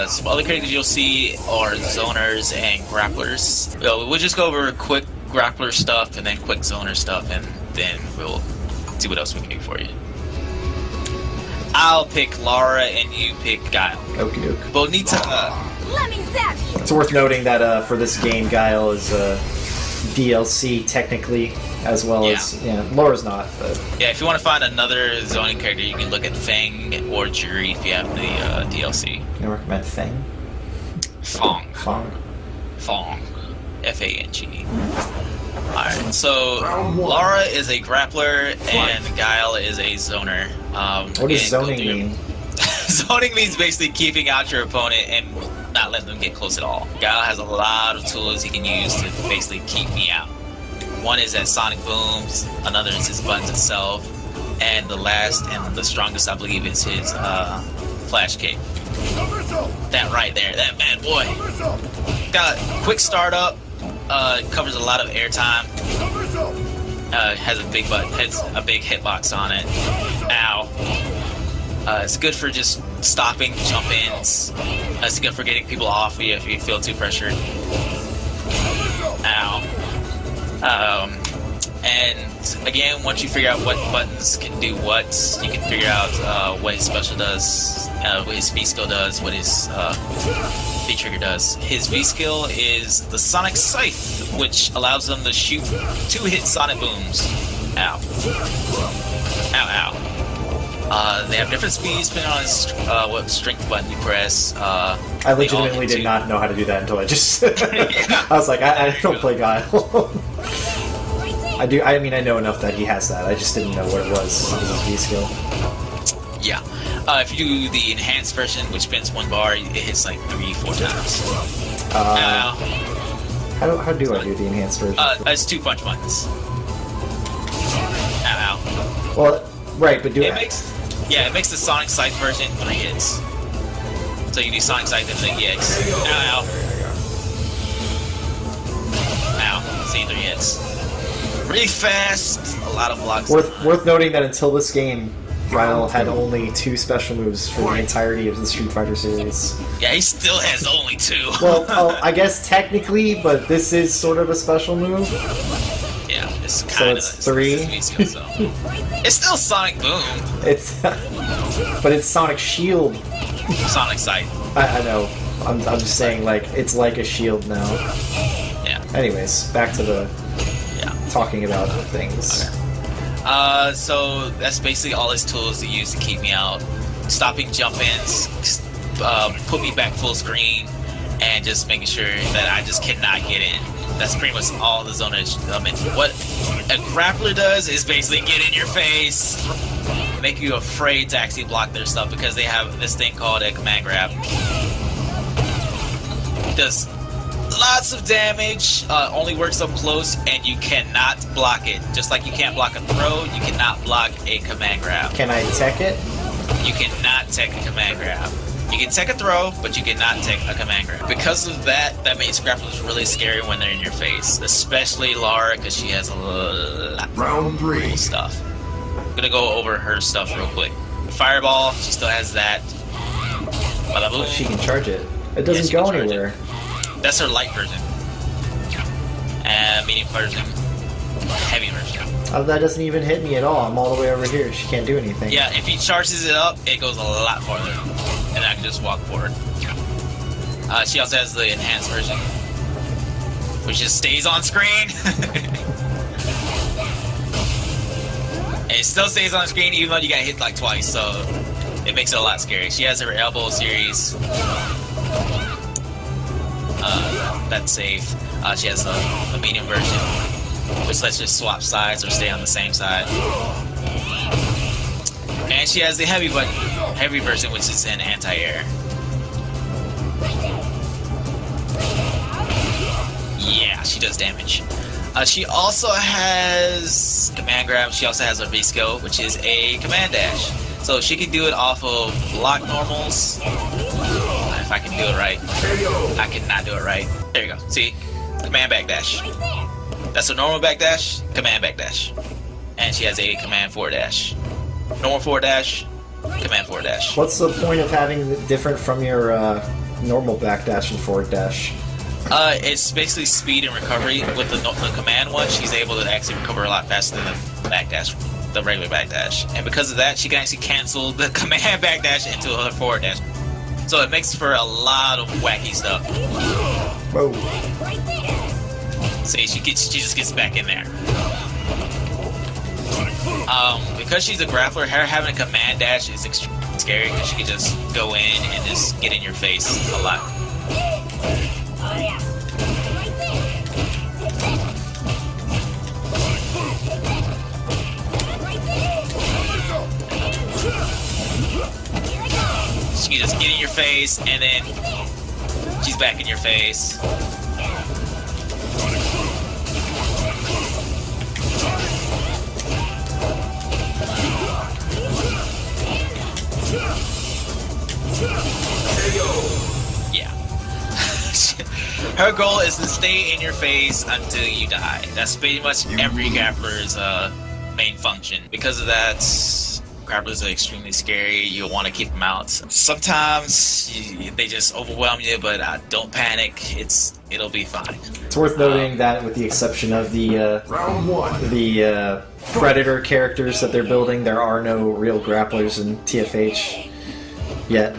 Some other characters you'll see are zoners and grapplers. We'll just go over quick grappler stuff and then quick zoner stuff, and then we'll see what else we can do for you. I'll pick Lara and you pick Guile. Okie doke. Bonita. Let me zap you. It's worth noting that for this game, Guile is DLC technically, as well as Laura's not. But. Yeah, if you want to find another zoning character, you can look at Fang or Juri if you have the DLC. I recommend Fang. Fong. Fong. F-A-G. Alright, so Lara is a grappler and Guile is a zoner. What does zoning mean? Zoning means basically keeping out your opponent and not letting them get close at all. Guile has a lot of tools he can use to basically keep me out. One is that Sonic Booms, another is his buttons itself, and the last and the strongest I believe is his Flash Kick. That right there, that bad boy. Got a quick startup, covers a lot of airtime, has a big big hitbox on it. Ow. It's good for just stopping jump-ins. It's good for getting people off you if you feel too pressured. Ow. And again, once you figure out what buttons can do what, you can figure out what his special does, what his V skill does, what his V trigger does. His V skill is the Sonic Scythe, which allows them to shoot 2-hit Sonic Booms. Ow. Ow. They have different speeds depending on what strength button you press. I legitimately did not know how to do that until I just... I was like, I don't play Guile. I do. I mean, I know enough that he has that. I just didn't know what it was in his V skill. Yeah. If you do the enhanced version, which spins 1 bar, it hits like 3-4 times. How do I do the enhanced version? It's 2 punch buttons. Ow. Well, right, but it makes the Sonic Scythe version 3 hits. So you do Sonic Scythe and then EX. Ow. See, 3 hits. Really fast, a lot of blocks. Worth noting that until this game, Guile had only 2 special moves for the entirety of the Street Fighter series. Yeah, he still has only 2. Well, I guess technically, but this is sort of a special move. Yeah, it's kind of. So it's 3. It's still Sonic Boom. But it's Sonic Shield. Sonic Scythe. I know. I'm just saying, like, it's like a shield now. Yeah. Anyways, back to the talking about things. Okay. So that's basically all his tools to use to keep me out. Stopping jump-ins, put me back full screen, and just making sure that I just cannot get in. That's pretty much all the zonage. What a grappler does is basically get in your face, make you afraid to actually block their stuff because they have this thing called a command grab. Does lots of damage, only works up close, and you cannot block it. Just like you can't block a throw, you cannot block a command grab. Can I tech it? You cannot tech a command grab. You can tech a throw, but you cannot tech a command grab. Because of that makes grapplers really scary when they're in your face. Especially Lara, because she has a lot Round 3. of stuff. I'm gonna go over her stuff real quick. Fireball, she still has that. Bada-boom. She can charge it. It doesn't go anywhere. That's her light version. And medium version. Heavy version. That doesn't even hit me at all. I'm all the way over here. She can't do anything. Yeah, if he charges it up, it goes a lot farther. And I can just walk forward. She also has the enhanced version, which just stays on screen. And it still stays on screen even though you got hit like twice, so it makes it a lot scary. She has her elbow series. That's safe. She has the medium version, which lets you swap sides or stay on the same side. And she has the heavy version, which is an anti-air. Yeah, she does damage. She also has command grab. She also has her V skill, which is a command dash. So she can do it off of block normals. If I can do it right. I cannot do it right. There you go. See? Command backdash. That's a normal backdash, command backdash. And she has a command forward dash. Normal forward dash, command forward dash. What's the point of having it different from your normal backdash and forward dash? It's basically speed and recovery. With the command one, she's able to actually recover a lot faster than the backdash, the regular backdash. And because of that, she can actually cancel the command backdash into her forward dash. So it makes for a lot of wacky stuff. Whoa. See, she just gets back in there. Because she's a grappler, her having a command dash is extremely scary because she can just go in and just get in your face a lot. She can just get in your face and then she's back in your face. Yeah. Her goal is to stay in your face until you die. That's pretty much every grappler's main function. Because of that, grapplers are extremely scary. You'll want to keep them out. Sometimes they just overwhelm you, but don't panic. It'll be fine. It's worth noting that with the exception of the Round 1. the Predator characters that they're building, there are no real grapplers in TFH yet.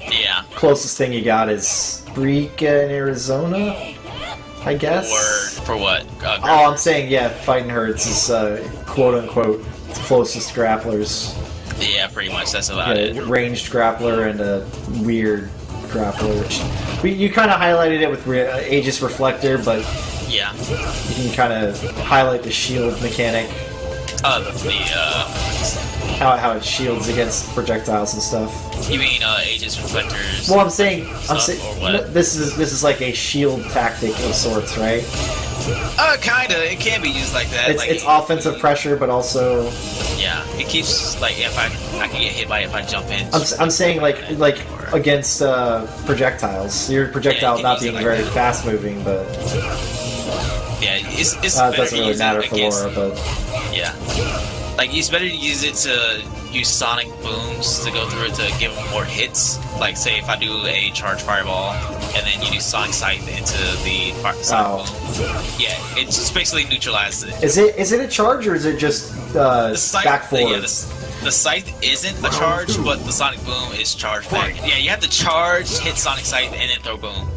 Yeah. Closest thing you got is Brika in Arizona, I guess. Or for what? Oh, I'm saying, yeah, Fightin Hertz is quote-unquote closest grapplers. Yeah, pretty much. That's about it. Ranged grappler and a weird grappler. You kind of highlighted it with Aegis Reflector, but Yeah. you can kind of highlight the shield mechanic. How it shields against projectiles and stuff. You mean Aegis Reflectors? Well, I'm saying or what? this is like a shield tactic of sorts, right? Kinda. It can be used like that. It's offensive pressure, but also Yeah, it keeps like if I can get hit by it if I jump in. I'm saying like against projectiles. Your projectile Yeah, not you can being use it like very that. fast moving, but Yeah, it's it better doesn't to really use matter it for against, Laura. But yeah, like it's better to use it to use sonic booms to go through it to give them more hits. Like say if I do a charge fireball and then you do sonic scythe into the sonic boom. Yeah, it just basically neutralizes it. is it a charge or is it just The scythe, back forward? yeah, the scythe isn't a charge, but the sonic boom is charge back. Yeah, you have to charge, hit sonic scythe, and then throw boom.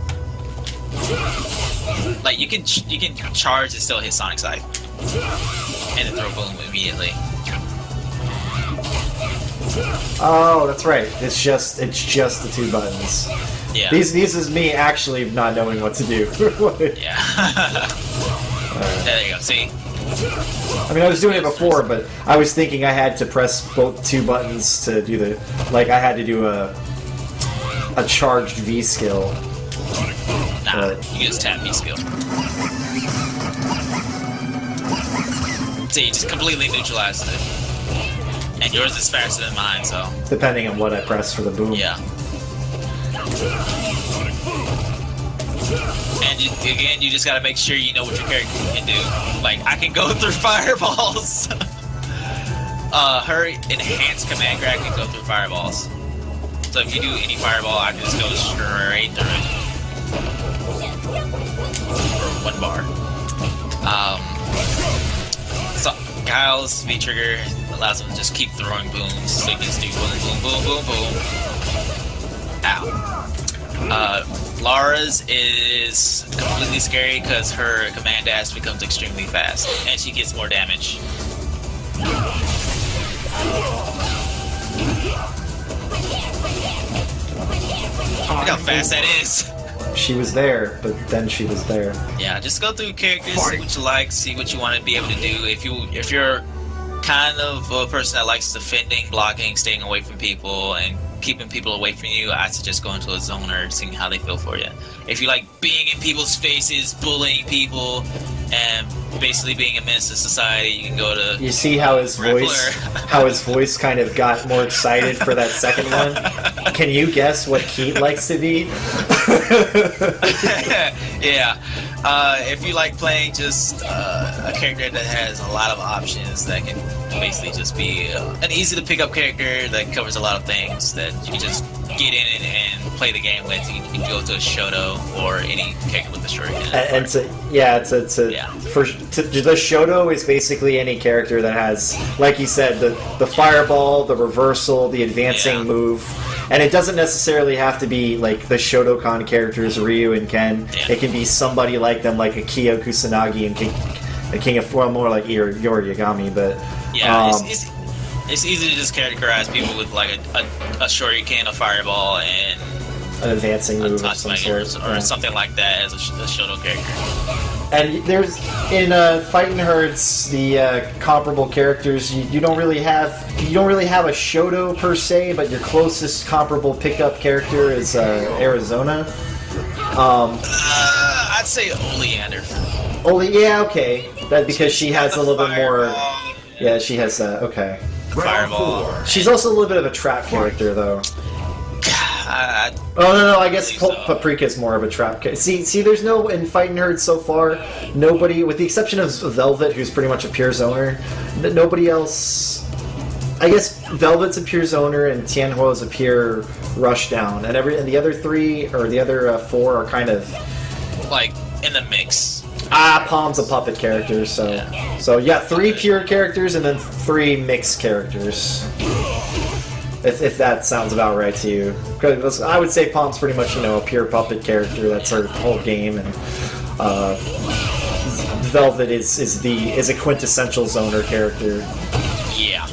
Like you can charge and still hit sonic scythe, and then throw boom immediately. Oh, that's right. It's just the two buttons. Yeah. These is me actually not knowing what to do. Yeah. There you go. See. I mean, I was doing it before, but I was thinking I had to press both two buttons to do the I had to do a charged V skill. Nah, you just tap B skill. See, you just completely neutralizes it. And yours is faster than mine, so. Depending on what I press for the boom. Yeah. And you just gotta make sure you know what your character can do. Like, I can go through fireballs. Her enhanced command grab can go through fireballs. So if you do any fireball, I can just go straight through it. For 1 bar. So Kyle's V-trigger allows him to just keep throwing booms. So you can just do boom, boom, boom, boom, boom. Ow. Laura's is completely scary because her command dash becomes extremely fast, and she gets more damage. Look how fast that is. She was there, but then she was there. Yeah, just go through characters, see what you like, see what you want to be able to do. If you're kind of a person that likes defending, blocking, staying away from people, and keeping people away from you, I suggest going to a zoner, seeing how they feel for you. If you like being in people's faces, bullying people, and basically being a menace to society. You can go to. You see how his voice kind of got more excited for that second one. Can you guess what Keith likes to be? Yeah. If you like playing just a character that has a lot of options, that can basically just be an easy to pick up character that covers a lot of things that you can just get in and play the game with. You can go to a Shoto or any character with a story. The Shoto is basically any character that has, like you said, the fireball, the reversal, the advancing move. And it doesn't necessarily have to be like the Shotokan characters, Ryu and Ken. Yeah. It can be somebody like them, like a Kyo Kusanagi and King of, well, more like Yoriyagami, but... Yeah, it's easy to just characterize people with like a Shoryuken, a fireball, and an advancing move of some sort. Or something like that as a Shoto character. And there's, in Fightin' Herds, the comparable characters, you don't really have a Shoto per se, but your closest comparable pickup character is Arizona. I'd say Oleander. Yeah, okay. That because she has a little bit more. Yeah, she has okay. Fireball. She's also a little bit of a trap character, though. I guess Paprika's more of a trap character. See, there's no in Fightin' Herds so far. Nobody, with the exception of Velvet, who's pretty much a pure zoner. Nobody else. I guess Velvet's a pure zoner and Tianhuo is a pure rushdown, and the other three or the other four are kind of like in the mix. Palm's a puppet character, so three pure characters and then three mixed characters. If that sounds about right to you, because I would say Palm's pretty much a pure puppet character. That's her whole game, and Velvet is a quintessential zoner character. Yeah.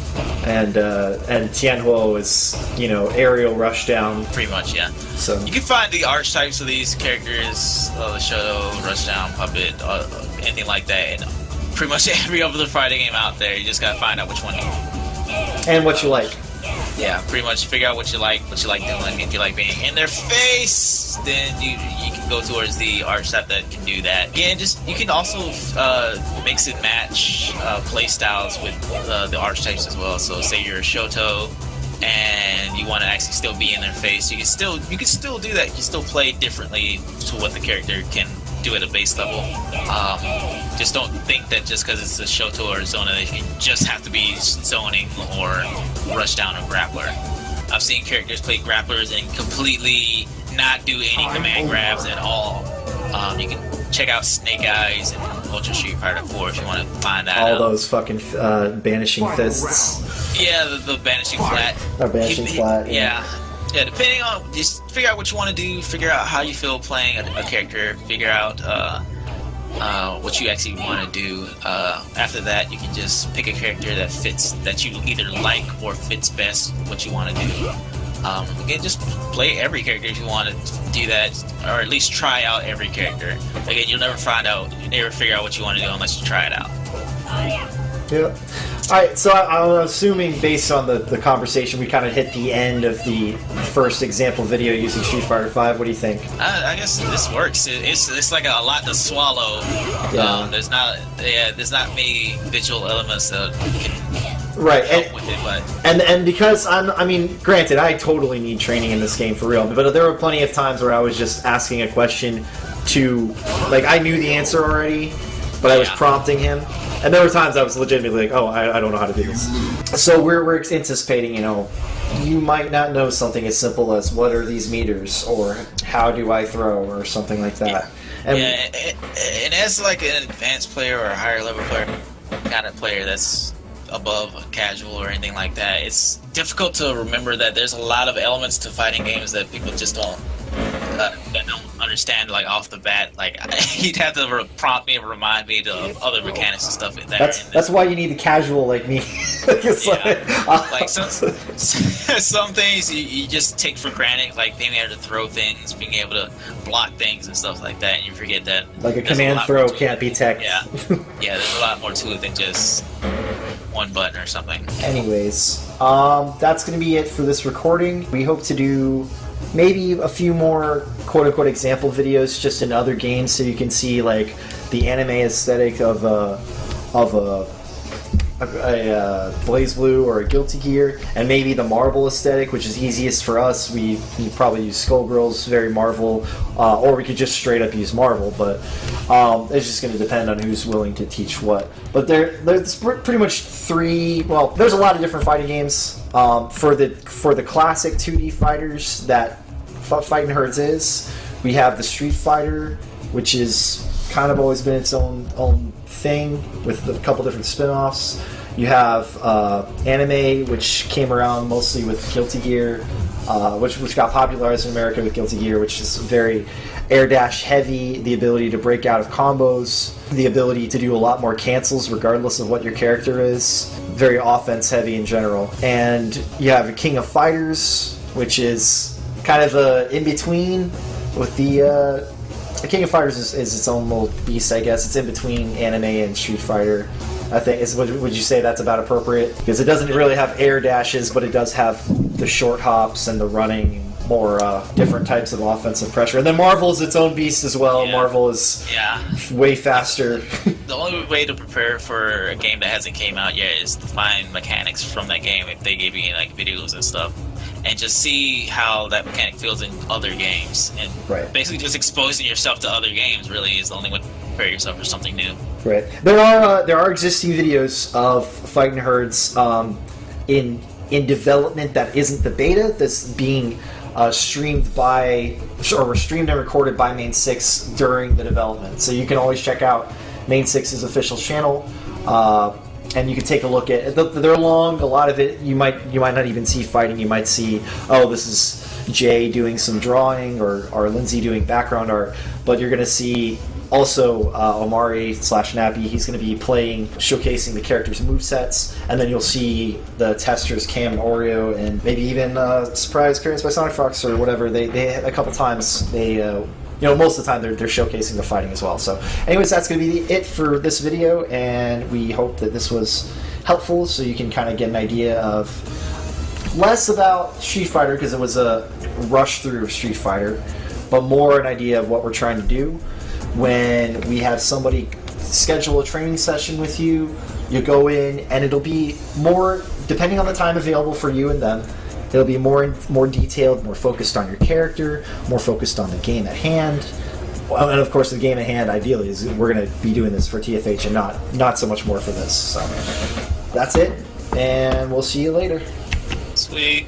And Tianhuo is aerial rushdown. Pretty much, yeah. So you can find the archetypes of these characters, the Shoto, rushdown, puppet, anything like that, in pretty much every other fighting game out there. You just gotta find out which one. And what you like. Yeah, pretty much figure out what you like doing. If you like being in their face, then you can go towards the archetype that can do that. Yeah, you can also mix and match play styles with the archetypes as well. So say you're a Shoto and you want to actually still be in their face, you can still do that. You can still play differently to what the character can do at a base level. Just don't think that just because it's a Shoto or a Zona that you just have to be zoning or rush down or grappler. I've seen characters play grapplers and completely not do any command grabs at all. You can check out Snake Eyes and Ultra Street Fighter 4 if you want to find that out. Those fucking banishing fists. Yeah, the banishing flat. Or banishing flat. Yeah. Yeah, depending on, just figure out what you want to do, figure out how you feel playing a character, figure out what you actually want to do. After that, you can just pick a character that fits, that you either like or fits best what you want to do. Again, just play every character if you want to do that, or at least try out every character. Again, you'll never figure out what you want to do unless you try it out. Yeah. Alright, so I'm assuming based on the conversation we kind of hit the end of the first example video using Street Fighter 5. What do you think? I guess this works. It's like a lot to swallow. Yeah. There's not many visual elements that can right help with it, but and because granted, I totally need training in this game for real, but there were plenty of times where I was just asking a question to, like, I knew the answer already, but I was prompting him. And there were times I was legitimately like, oh, I don't know how to do this. So we're anticipating, you might not know something as simple as what are these meters, or how do I throw, or something like that. And and as like an advanced player or a higher level player, kind of player that's above a casual or anything like that, it's difficult to remember that there's a lot of elements to fighting games that people just don't understand, like, off the bat. Like, he'd have to prompt me and remind me of other mechanics and stuff like that. That's why you need a casual like me. Like some things you just take for granted, like being able to throw things, being able to block things and stuff like that, and you forget that like a command throw can't be tech. Yeah, there's a lot more to it than just one button or something. Anyways, that's going to be it for this recording. We hope to do maybe a few more quote-unquote example videos just in other games, so you can see like the anime aesthetic of a Blaze Blue or a Guilty Gear, and maybe the Marvel aesthetic, which is easiest for us. We probably use Skullgirls, very Marvel, or we could just straight up use Marvel, but it's just going to depend on who's willing to teach what. But there's pretty much there's a lot of different fighting games. For the classic 2D fighters that Fightin Herds is, we have the Street Fighter, which is kind of always been its own thing with a couple different spin-offs. You have anime, which came around mostly with Guilty Gear, which got popularized in America with Guilty Gear, which is very air dash heavy, the ability to break out of combos, the ability to do a lot more cancels regardless of what your character is, very offense heavy in general. And you have a King of Fighters, which is kind of a in-between with the King of Fighters is its own little beast, I guess. It's in between anime and Street Fighter. I think would you say that's about appropriate? Because it doesn't really have air dashes, but it does have the short hops and the running, more different types of offensive pressure. And then Marvel is its own beast as well. Yeah. Marvel is way faster. The only way to prepare for a game that hasn't came out yet is to find mechanics from that game if they give you like videos and stuff, and just see how that mechanic feels in other games. And basically just exposing yourself to other games really is the only way to prepare yourself for something new. Right. There are existing videos of Fightin Herds in development that isn't the beta, that's being streamed and recorded by Main 6 during the development. So you can always check out Main 6's official channel, and you can take a look at. They're long. A lot of it you might not even see fighting. You might see, this is Jay doing some drawing or Lindsay doing background art, but you're going to see also Omari/Nappy. He's going to be showcasing the characters' movesets, and then you'll see the testers Cam and Oreo, and maybe even surprise appearance by Sonic Fox or whatever. They a couple times most of the time they're showcasing the fighting as well. So anyways, that's going to be it for this video, and we hope that this was helpful so you can kind of get an idea of less about Street Fighter, because it was a rush through of Street Fighter, but more an idea of what we're trying to do. When we have somebody schedule a training session with you, you go in and it'll be more, depending on the time available for you and them, it'll be more detailed, more focused on your character, more focused on the game at hand. Well, and of course the game at hand ideally is we're going to be doing this for TFH and not so much more for this. So that's it, and we'll see you later. Sweet.